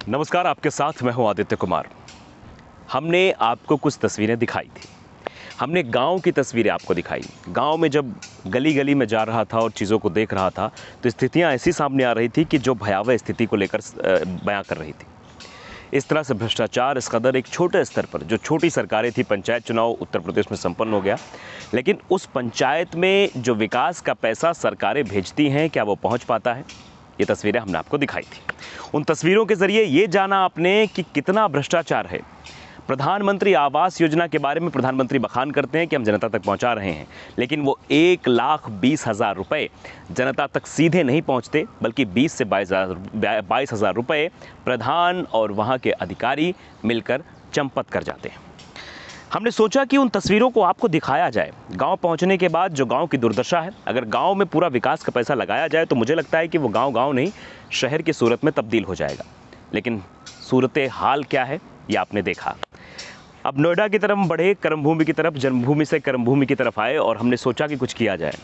नमस्कार, आपके साथ मैं हूं आदित्य कुमार। हमने आपको कुछ तस्वीरें दिखाई थी। हमने गांव की तस्वीरें आपको दिखाई। गांव में जब गली-गली में जा रहा था और चीज़ों को देख रहा था, तो स्थितियां ऐसी सामने आ रही थी कि जो भयावह स्थिति को लेकर बयां कर रही थी। इस तरह से भ्रष्टाचार इस कदर एक छोटे स्तर पर, जो छोटी सरकारें थी, पंचायत चुनाव उत्तर प्रदेश में संपन्न हो गया, लेकिन उस पंचायत में जो विकास का पैसा सरकारें भेजती हैं, क्या वो पहुँच पाता है? ये तस्वीरें हमने आपको दिखाई थी। उन तस्वीरों के जरिए ये जाना आपने कि कितना भ्रष्टाचार है। प्रधानमंत्री आवास योजना के बारे में प्रधानमंत्री बखान करते हैं कि हम जनता तक पहुंचा रहे हैं, लेकिन वो 1,20,000 रुपये जनता तक सीधे नहीं पहुंचते, बल्कि 20 से 22,000 रुपये प्रधान और वहां के अधिकारी मिलकर चंपत कर जाते हैं। हमने सोचा कि उन तस्वीरों को आपको दिखाया जाए। गांव पहुंचने के बाद जो गांव की दुर्दशा है, अगर गांव में पूरा विकास का पैसा लगाया जाए तो मुझे लगता है कि वो गांव नहीं, शहर की सूरत में तब्दील हो जाएगा। लेकिन सूरत हाल क्या है, ये आपने देखा। अब नोएडा की तरफ बढ़े, कर्मभूमि की तरफ, जन्मभूमि से कर्मभूमि की तरफ आए और हमने सोचा कि कुछ किया जाए।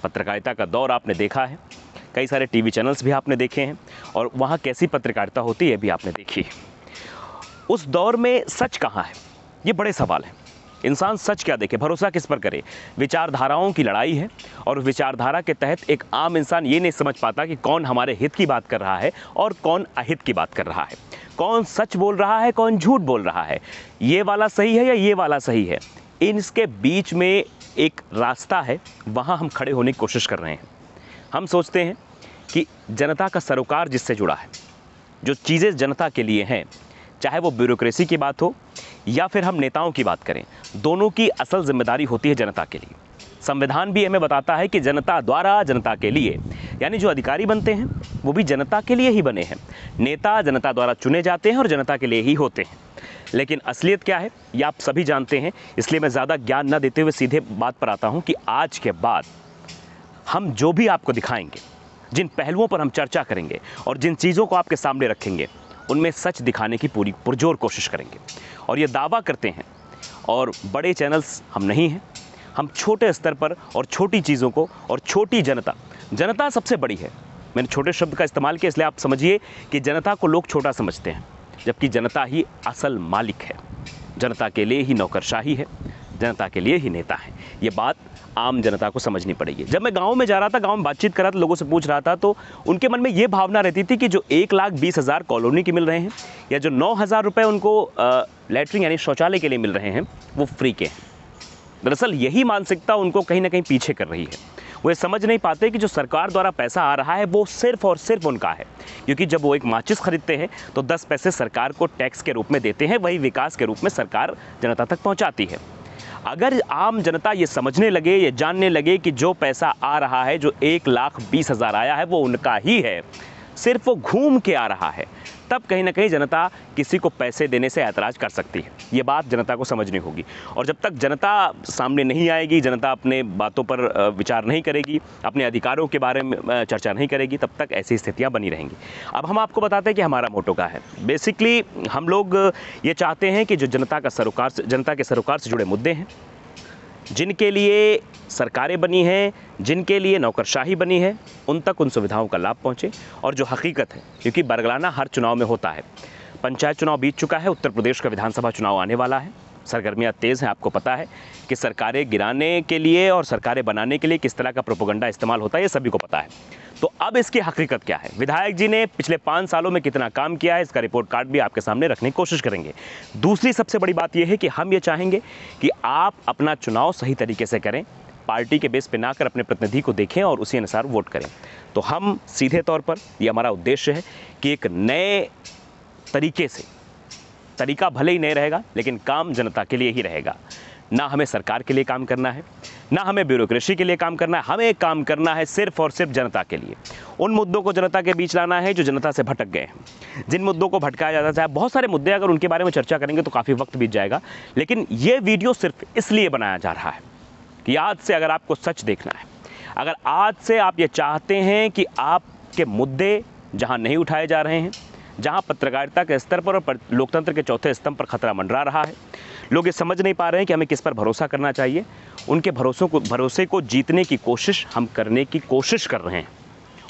पत्रकारिता का दौर आपने देखा है, कई सारे टीवी चैनल्स भी आपने देखे हैं और वहाँ कैसी पत्रकारिता होती है भी आपने देखी। उस दौर में सच कहाँ है, ये बड़े सवाल हैं। इंसान सच क्या देखे, भरोसा किस पर करे? विचारधाराओं की लड़ाई है और विचारधारा के तहत एक आम इंसान ये नहीं समझ पाता कि कौन हमारे हित की बात कर रहा है और कौन अहित की बात कर रहा है, कौन सच बोल रहा है, कौन झूठ बोल रहा है, ये वाला सही है या ये वाला सही है। इसके बीच में एक रास्ता है, वहाँ हम खड़े होने की कोशिश कर रहे हैं। हम सोचते हैं कि जनता का सरोकार जिससे जुड़ा है, जो चीज़ें जनता के लिए हैं, चाहे वो ब्यूरोक्रेसी की बात हो या फिर हम नेताओं की बात करें, दोनों की असल जिम्मेदारी होती है जनता के लिए। संविधान भी हमें बताता है कि जनता द्वारा जनता के लिए, यानी जो अधिकारी बनते हैं वो भी जनता के लिए ही बने हैं। नेता जनता द्वारा चुने जाते हैं और जनता के लिए ही होते हैं। लेकिन असलियत क्या है ये आप सभी जानते हैं, इसलिए मैं ज़्यादा ज्ञान न देते हुए सीधे बात पर आता हूँ कि आज के बाद हम जो भी आपको दिखाएंगे, जिन पहलुओं पर हम चर्चा करेंगे और जिन चीज़ों को आपके सामने रखेंगे, उनमें सच दिखाने की पूरी पुरजोर कोशिश करेंगे। और ये दावा करते हैं, और बड़े चैनल्स हम नहीं हैं, हम छोटे स्तर पर और छोटी चीज़ों को और छोटी जनता सबसे बड़ी है। मैंने छोटे शब्द का इस्तेमाल किया, इसलिए आप समझिए कि जनता को लोग छोटा समझते हैं, जबकि जनता ही असल मालिक है। जनता के लिए ही नौकरशाही है, जनता के लिए ही नेता है। ये बात आम जनता को समझनी पड़ेगी। जब मैं गांव में जा रहा था, गांव में बातचीत कर रहा था, लोगों से पूछ रहा था, तो उनके मन में ये भावना रहती थी कि जो 1,20,000 कॉलोनी के मिल रहे हैं या जो 9,000 रुपये उनको लैट्रिन यानी शौचालय के लिए मिल रहे हैं, वो फ्री के हैं। दरअसल यही मानसिकता उनको कहीं ना कहीं पीछे कर रही है। वो ये समझ नहीं पाते कि जो सरकार द्वारा पैसा आ रहा है वो सिर्फ और सिर्फ उनका है, क्योंकि जब वो एक माचिस खरीदते हैं तो 10 पैसे सरकार को टैक्स के रूप में देते हैं, वही विकास के रूप में सरकार जनता तक पहुंचाती है। अगर आम जनता ये समझने लगे, ये जानने लगे कि जो पैसा आ रहा है, जो 1,20,000 आया है, वो उनका ही है, सिर्फ वो घूम के आ रहा है, तब कहीं ना कहीं जनता किसी को पैसे देने से ऐतराज़ कर सकती है। ये बात जनता को समझनी होगी। और जब तक जनता सामने नहीं आएगी, जनता अपने बातों पर विचार नहीं करेगी, अपने अधिकारों के बारे में चर्चा नहीं करेगी, तब तक ऐसी स्थितियां बनी रहेंगी। अब हम आपको बताते हैं कि हमारा मोटो क्या है। बेसिकली हम लोग ये चाहते हैं कि जो जनता के सरोकार से जुड़े मुद्दे हैं, जिनके लिए सरकारें बनी हैं, जिनके लिए नौकरशाही बनी है, उन तक उन सुविधाओं का लाभ पहुंचे। और जो हकीकत है, क्योंकि बरगलाना हर चुनाव में होता है, पंचायत चुनाव बीत चुका है, उत्तर प्रदेश का विधानसभा चुनाव आने वाला है, सरगर्मियां तेज़ हैं। आपको पता है कि सरकारें गिराने के लिए और सरकारें बनाने के लिए किस तरह का प्रोपेगेंडा इस्तेमाल होता है, ये सभी को पता है। तो अब इसकी हकीकत क्या है, विधायक जी ने पिछले 5 सालों में कितना काम किया है, इसका रिपोर्ट कार्ड भी आपके सामने रखने की कोशिश करेंगे। दूसरी सबसे बड़ी बात यह है कि हम ये चाहेंगे कि आप अपना चुनाव सही तरीके से करें, पार्टी के बेस पे ना कर अपने प्रतिनिधि को देखें और उसी अनुसार वोट करें। तो हम सीधे तौर पर, ये हमारा उद्देश्य है कि एक नए तरीके से, तरीका भले ही नहीं रहेगा लेकिन काम जनता के लिए ही रहेगा। ना हमें सरकार के लिए काम करना है, ना हमें ब्यूरोक्रेसी के लिए काम करना है, हमें काम करना है सिर्फ और सिर्फ जनता के लिए। उन मुद्दों को जनता के बीच लाना है जो जनता से भटक गए हैं, जिन मुद्दों को भटकाया जाता है। बहुत सारे मुद्दे, अगर उनके बारे में चर्चा करेंगे तो काफ़ी वक्त बीत जाएगा, लेकिन ये वीडियो सिर्फ इसलिए बनाया जा रहा है कि आज से अगर आपको सच देखना है, अगर आज से आप ये चाहते हैं कि आपके मुद्दे जहाँ नहीं उठाए जा रहे हैं, जहाँ पत्रकारिता के स्तर पर और लोकतंत्र के चौथे स्तंभ पर खतरा मंडरा रहा है, लोग ये समझ नहीं पा रहे हैं कि हमें किस पर भरोसा करना चाहिए, उनके भरोसे को जीतने की कोशिश हम करने की कोशिश कर रहे हैं।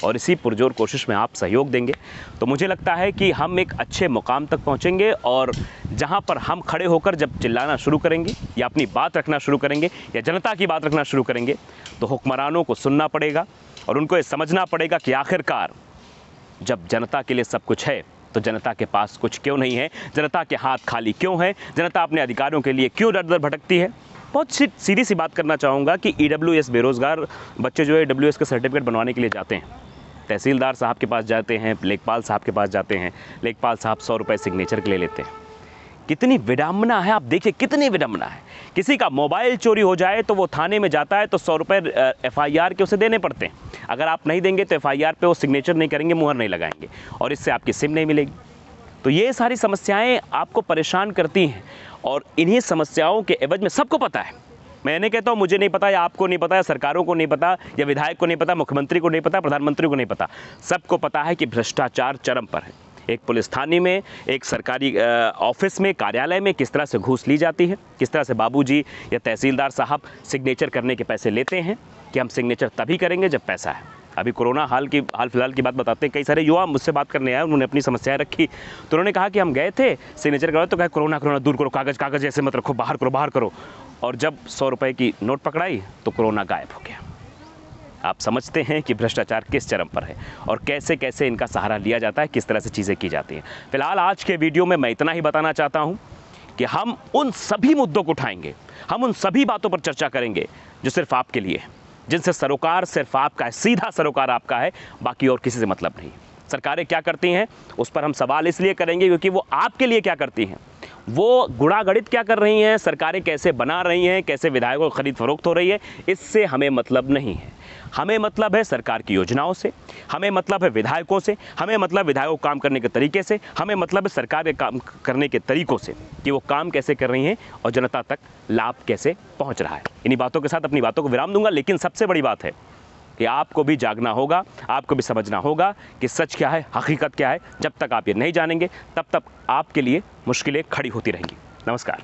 और इसी पुरजोर कोशिश में आप सहयोग देंगे तो मुझे लगता है कि हम एक अच्छे मुकाम तक पहुंचेंगे। और जहां पर हम खड़े होकर जब चिल्लाना शुरू करेंगे या अपनी बात रखना शुरू करेंगे या जनता की बात रखना शुरू करेंगे तो हुक्मरानों को सुनना पड़ेगा और उनको ये समझना पड़ेगा कि आखिरकार जब जनता के लिए सब कुछ है तो जनता के पास कुछ क्यों नहीं है, जनता के हाथ खाली क्यों है, जनता अपने अधिकारों के लिए क्यों दर दर भटकती है। बहुत सीधी सी बात करना चाहूँगा कि EWS बेरोज़गार बच्चे जो है EWS का सर्टिफिकेट बनवाने के लिए जाते हैं, तहसीलदार साहब के पास जाते हैं, लेखपाल साहब के पास जाते हैं, लेखपाल साहब 100 रुपये सिग्नेचर के लिए लेते हैं। कितनी विडम्बना है, आप देखिए कितनी विडम्बना है। किसी का मोबाइल चोरी हो जाए तो वो थाने में जाता है तो 100 रुपये FIR के उसे देने पड़ते हैं। अगर आप नहीं देंगे तो FIR पे वो सिग्नेचर नहीं करेंगे, मुहर नहीं लगाएंगे और इससे आपकी सिम नहीं मिलेगी। तो ये सारी समस्याएं आपको परेशान करती हैं और इन्हीं समस्याओं के एवज में सबको पता है। मैं नहीं कहता हूँ मुझे नहीं पता या आपको नहीं पता या सरकारों को नहीं पता या विधायक को नहीं पता, मुख्यमंत्री को नहीं पता, प्रधानमंत्री को नहीं पता, सबको पता है कि भ्रष्टाचार चरम पर है। एक पुलिस थाने में, एक सरकारी ऑफिस में, कार्यालय में किस तरह से घूस ली जाती है, किस तरह से बाबूजी या तहसीलदार साहब सिग्नेचर करने के पैसे लेते हैं कि हम सिग्नेचर तभी करेंगे जब पैसा है। अभी कोरोना हाल फिलहाल की बात बताते हैं, कई सारे युवा मुझसे बात करने आए, उन्होंने अपनी समस्याएं रखी तो उन्होंने कहा कि हम गए थे सिग्नेचर करवाए तो कहा कोरोना दूर करो, कागज़ ऐसे मत रखो, बाहर करो। और जब 100 रुपये की नोट पकड़ाई तो कोरोना गायब हो गया। आप समझते हैं कि भ्रष्टाचार किस चरम पर है और कैसे कैसे इनका सहारा लिया जाता है, किस तरह से चीज़ें की जाती हैं। फिलहाल आज के वीडियो में मैं इतना ही बताना चाहता हूं कि हम उन सभी मुद्दों को उठाएंगे, हम उन सभी बातों पर चर्चा करेंगे जो सिर्फ आपके लिए है, जिनसे सरोकार सिर्फ आपका है, सीधा सरोकार आपका है, बाकी और किसी से मतलब नहीं। सरकारें क्या करती हैं उस पर हम सवाल इसलिए करेंगे क्योंकि वो आपके लिए क्या करती हैं, वो गुणागणित क्या कर रही हैं, सरकारें कैसे बना रही हैं, कैसे विधायकों की खरीद फरोख्त हो रही है, इससे हमें मतलब नहीं है। हमें मतलब है सरकार की योजनाओं से, हमें मतलब है विधायकों से, हमें मतलब विधायकों काम करने के तरीके से, हमें मतलब है सरकार के काम करने के तरीकों से कि वो काम कैसे कर रही हैं और जनता तक लाभ कैसे पहुंच रहा है। इन्हीं बातों के साथ अपनी बातों को विराम दूंगा, लेकिन सबसे बड़ी बात है कि आपको भी जागना होगा, आपको भी समझना होगा कि सच क्या है, हकीकत क्या है। जब तक आप ये नहीं जानेंगे तब तक आपके लिए मुश्किलें खड़ी होती रहेंगी। नमस्कार।